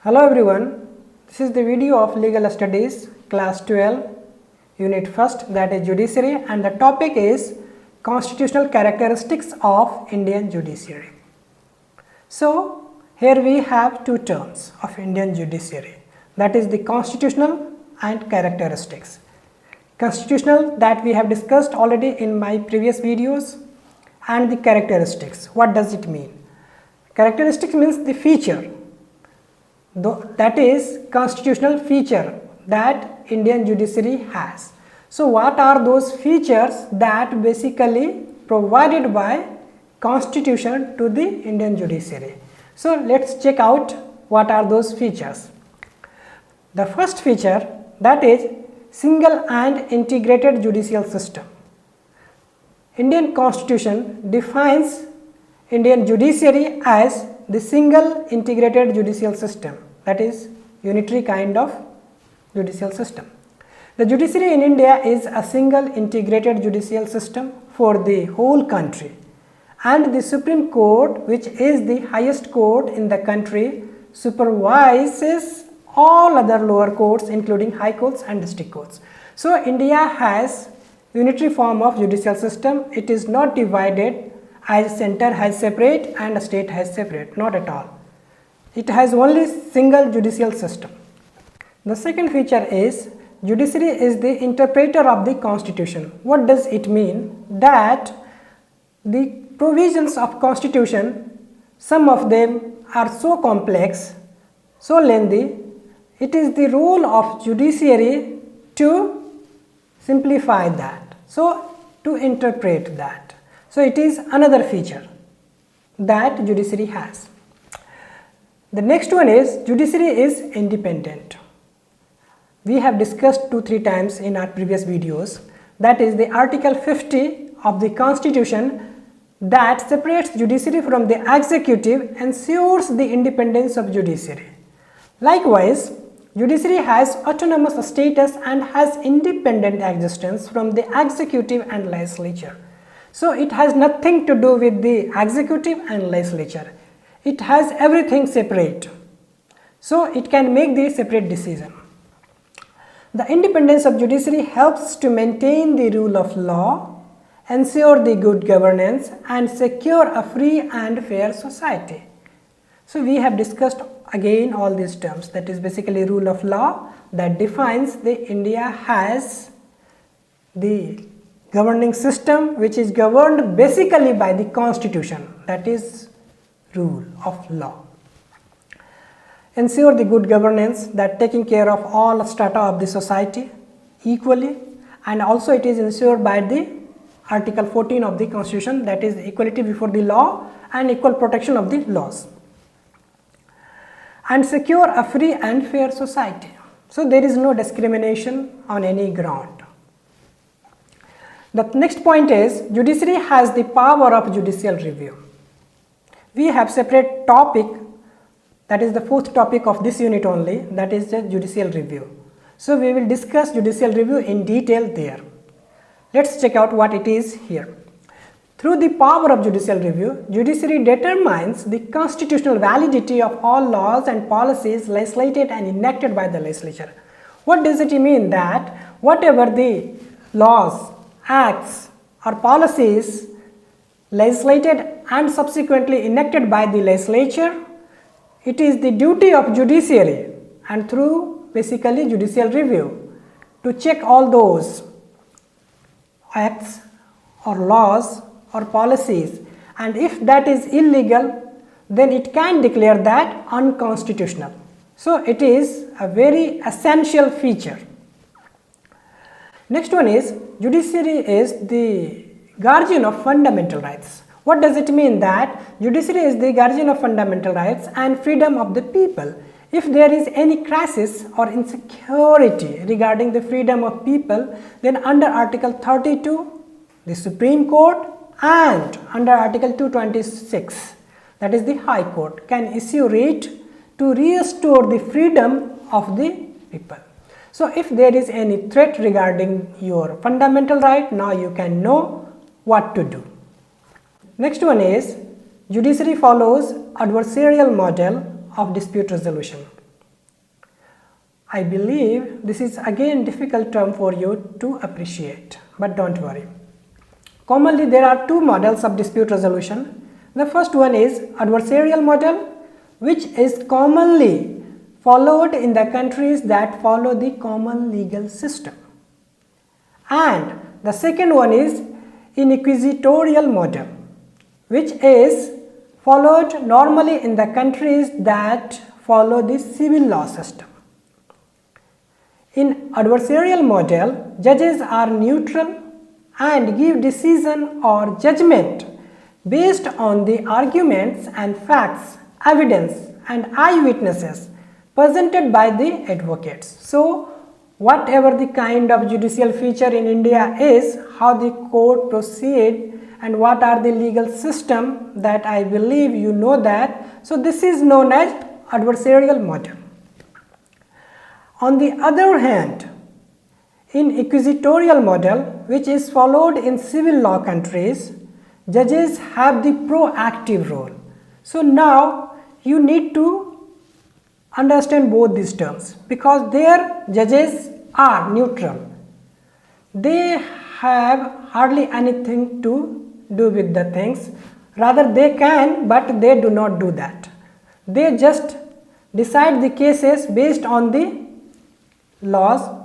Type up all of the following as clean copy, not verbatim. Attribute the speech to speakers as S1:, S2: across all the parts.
S1: Hello everyone, this is the video of Legal Studies Class 12 Unit 1st, that is Judiciary, and the topic is Constitutional Characteristics of Indian Judiciary. So here we have two terms of Indian Judiciary, that is the constitutional and characteristics. Constitutional, that we have discussed already in my previous videos, and the characteristics. What does it mean? Characteristics means the feature, that is constitutional feature that Indian judiciary has. So what are those features that basically provided by constitution to the Indian judiciary? So let's check out what are those features. The first feature, that is single and integrated judicial system. Indian constitution defines Indian judiciary as the single integrated judicial system, that is unitary kind of judicial system. The judiciary in India is a single integrated judicial system for the whole country, and the Supreme Court, which is the highest court in the country, supervises all other lower courts including high courts and district courts. So India has unitary form of judicial system. It is not divided as center has separate and a state has separate, not at all. It has only single judicial system. The second feature is judiciary is the interpreter of the constitution. What does it mean? That the provisions of constitution, some of them are so complex, so lengthy, it is the role of judiciary to simplify that, so to interpret that. So it is another feature that judiciary has. The next one is judiciary is independent. We have discussed 2-3 times in our previous videos, that is the Article 50 of the Constitution that separates judiciary from the executive, ensures the independence of judiciary. Likewise, judiciary has autonomous status and has independent existence from the executive and legislature. So it has nothing to do with the executive and legislature. It has everything separate. So it can make the separate decision. The independence of judiciary helps to maintain the rule of law, ensure the good governance, and secure a free and fair society. So we have discussed again all these terms, that is basically rule of law that defines the India has the governing system which is governed basically by the constitution, that is rule of law. Ensure the good governance, that taking care of all strata of the society equally, and also it is ensured by the Article 14 of the Constitution, that is equality before the law and equal protection of the laws, and secure a free and fair society. So there is no discrimination on any ground. The next point is judiciary has the power of judicial review. We have separate topic, that is the fourth topic of this unit only, that is the judicial review. So we will discuss judicial review in detail there. Let's check out what it is here. Through the power of judicial review, judiciary determines the constitutional validity of all laws and policies legislated and enacted by the legislature. What does it mean? That whatever the laws, acts or policies legislated and subsequently enacted by the legislature, it is the duty of judiciary and through basically judicial review to check all those acts or laws or policies, and if that is illegal, then it can declare that unconstitutional. So it is a very essential feature. Next one is judiciary is the guardian of fundamental rights. What does it mean? That judiciary is the guardian of fundamental rights and freedom of the people. If there is any crisis or insecurity regarding the freedom of people, then under Article 32, the Supreme Court, and under Article 226, that is the High Court, can issue writ to restore the freedom of the people. So if there is any threat regarding your fundamental right, now you can know what to do. Next one is judiciary follows adversarial model of dispute resolution. I believe this is again difficult term for you to appreciate, but don't worry. Commonly there are two models of dispute resolution. The first one is adversarial model, which is commonly followed in the countries that follow the common legal system. And the second one is inquisitorial model, which is followed normally in the countries that follow the civil law system. In adversarial model, judges are neutral and give decision or judgment based on the arguments and facts, evidence and eyewitnesses presented by the advocates. So, whatever the kind of judicial feature in India is, how the court proceed and what are the legal system, that I believe you know that. So, this is known as adversarial model. On the other hand, in inquisitorial model, which is followed in civil law countries, judges have the proactive role. So now you need to understand both these terms, because their judges are neutral. They have hardly anything to do with the things. Rather, they can, but they do not do that. They just decide the cases based on the laws,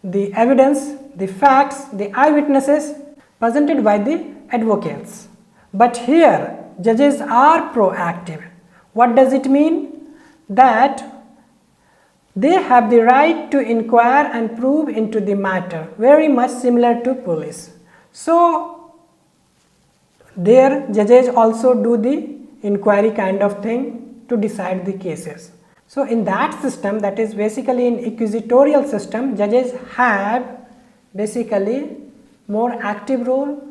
S1: the evidence, the facts, the eyewitnesses presented by the advocates. But here judges are proactive. What does it mean? That they have the right to inquire and probe into the matter, very much similar to police. So their judges also do the inquiry kind of thing to decide the cases. So in that system, that is basically in inquisitorial system, judges have basically more active role,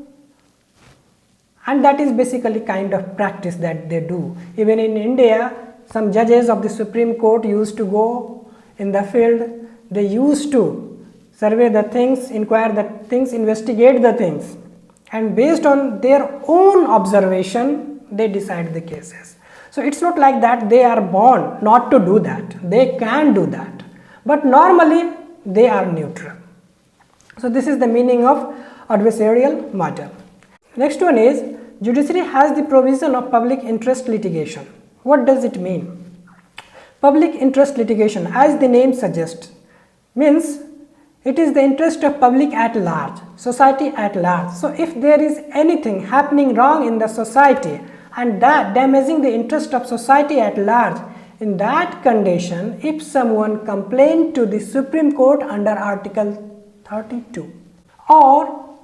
S1: and that is basically kind of practice that they do. Even in India, some judges of the Supreme Court used to go in the field. They used to survey the things, inquire the things, investigate the things, and based on their own observation, they decide the cases. So it's not like that they are born not to do that. They can do that, but normally they are neutral. So this is the meaning of adversarial model. Next one is judiciary has the provision of public interest litigation. What does it mean? Public interest litigation, as the name suggests, means it is the interest of public at large, society at large. So if there is anything happening wrong in the society and that damaging the interest of society at large, in that condition, if someone complained to the Supreme Court under Article 32 or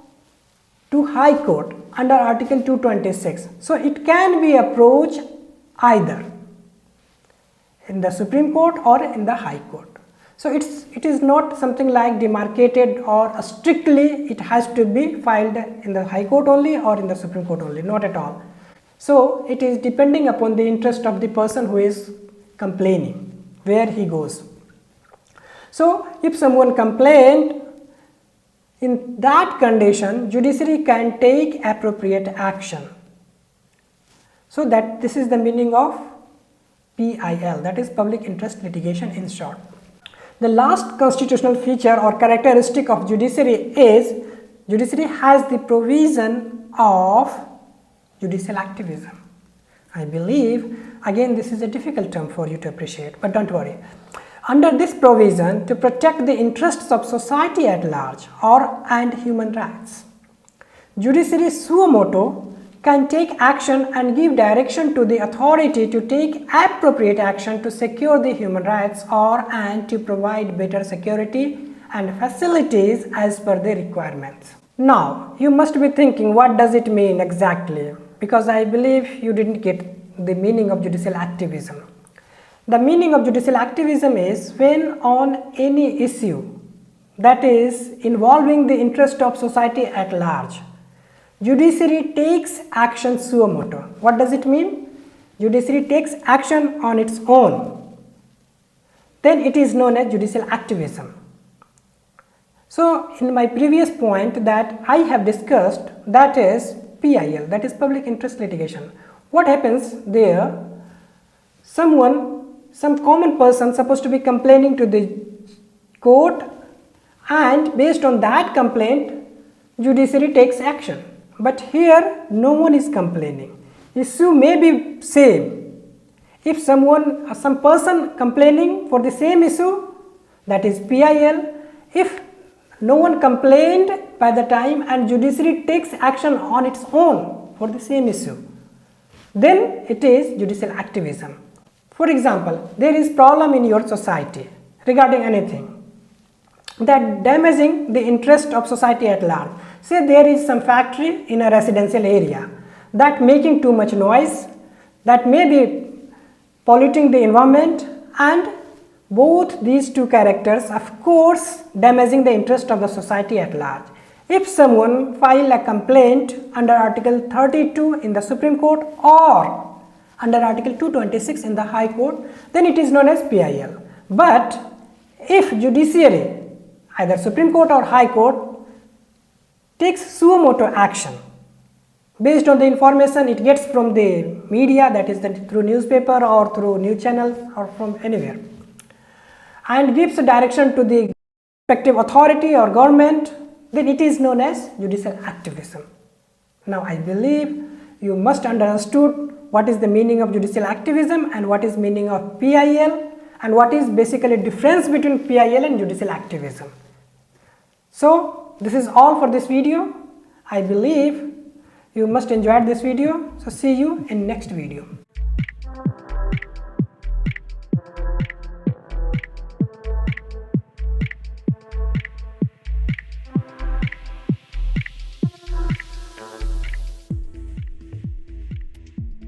S1: to High Court under Article 226, so it can be approached either in the Supreme Court or in the High Court. So it is not something like demarcated or strictly it has to be filed in the High Court only or in the Supreme Court only, not at all. So it is depending upon the interest of the person who is complaining, where he goes. So if someone complained, in that condition, judiciary can take appropriate action. So that this is the meaning of PIL, that is public interest litigation in short. The last constitutional feature or characteristic of judiciary is judiciary has the provision of judicial activism. I believe again this is a difficult term for you to appreciate, but don't worry. Under this provision, to protect the interests of society at large and human rights, judiciary suo motu can take action and give direction to the authority to take appropriate action to secure the human rights and to provide better security and facilities as per the requirements. Now, you must be thinking, what does it mean exactly? Because I believe you didn't get the meaning of judicial activism. The meaning of judicial activism is when on any issue that is involving the interest of society at large, judiciary takes action suo motu. What does it mean? Judiciary takes action on its own. Then it is known as judicial activism. So in my previous point that I have discussed, that is PIL, that is public interest litigation. What happens there? Someone some common person supposed to be complaining to the court, and based on that complaint judiciary takes action. But here no one is complaining. Issue may be same. If some person complaining for the same issue, that is PIL, if no one complained by the time and judiciary takes action on its own for the same issue, then it is judicial activism. For example, there is problem in your society regarding anything that damaging the interest of society at large. Say there is some factory in a residential area that making too much noise, that may be polluting the environment, and both these two characters of course damaging the interest of the society at large. If someone file a complaint under Article 32 in the Supreme Court or under Article 226 in the High Court, then it is known as PIL. But if judiciary, either Supreme Court or High Court, takes suo motu action based on the information it gets from the media, that is through newspaper or through news channels or from anywhere, and gives a direction to the respective authority or government, then it is known as judicial activism. Now I believe you must understood what is the meaning of judicial activism and what is meaning of PIL and what is basically difference between PIL and judicial activism. So this is all for this video. I believe you must enjoy this video. So see you in next video.